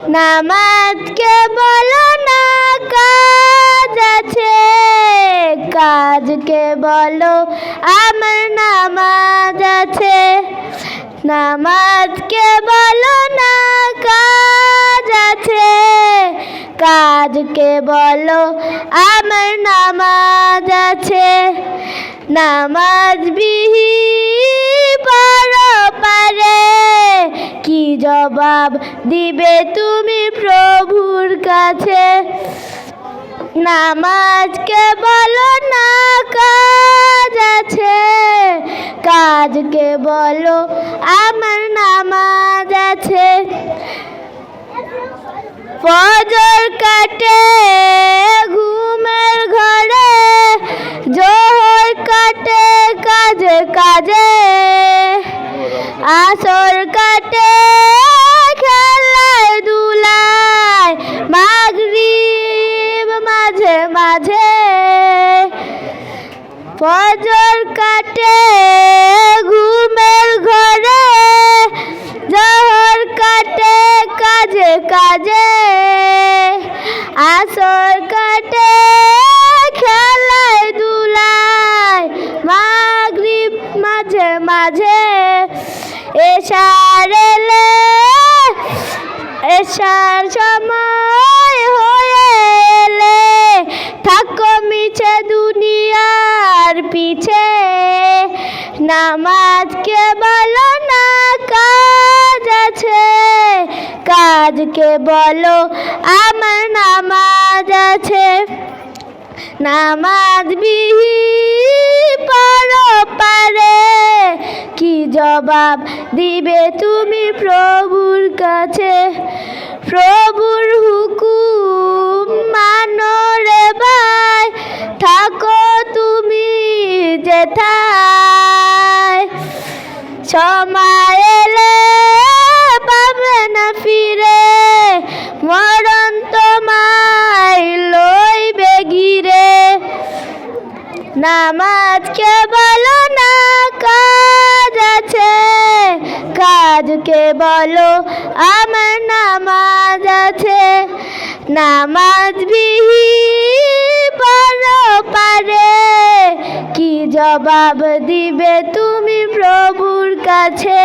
নামাজকে বলো না কাজ আছে, কাজকে বলো আমার নামাজ আছে। নামাজকে বলো না কাজ আছে, কাজকে বলো আমার নামাজ আছে। নামাজ বিহীন পরপারে কি জবাব দিবে তুমি প্রভুর কাছে। নামাজকে বলো না কাজ আছে, কাজকে বলো আমার নামাজ আছে। ফজর কাটে ঘুমের ঘরে, জোহর কাটে কাজে কাজে, আসর কাটে খেলায় দুলায়, মাগরিব মাঝে মাঝে। ফজর কাটে ঘুমের ঘরে, জোহর কাটে কাজে কাজে, আসর কাটে খেলায় দুলায়, মাগরিব মাঝে মাঝে। এশার এলে এশার সময় হয়ে এলে, থাকো মিছে দুনিয়ার পিছে। নামাজকে বলো না কাজ আছে, কাজকে বলো আমার নামাজ আছে। নামাজ বিহীন পরপারে কি জবাব দিবে তুমি প্রভুর কাছে। প্রভুর হুকুম মানো রে ভাই, থাকো তুমি যেথায়। সময় এলে পাবে না ফিরে, মরণ তোমায় লইবে ঘিরে। নামাজকে বলো না কাজ আছে, কাজকে বলো আমার নামাজ আছে। নামাজ বিহীন পরপারে কি জবাব দিবে তুমি প্রভুর কাছে।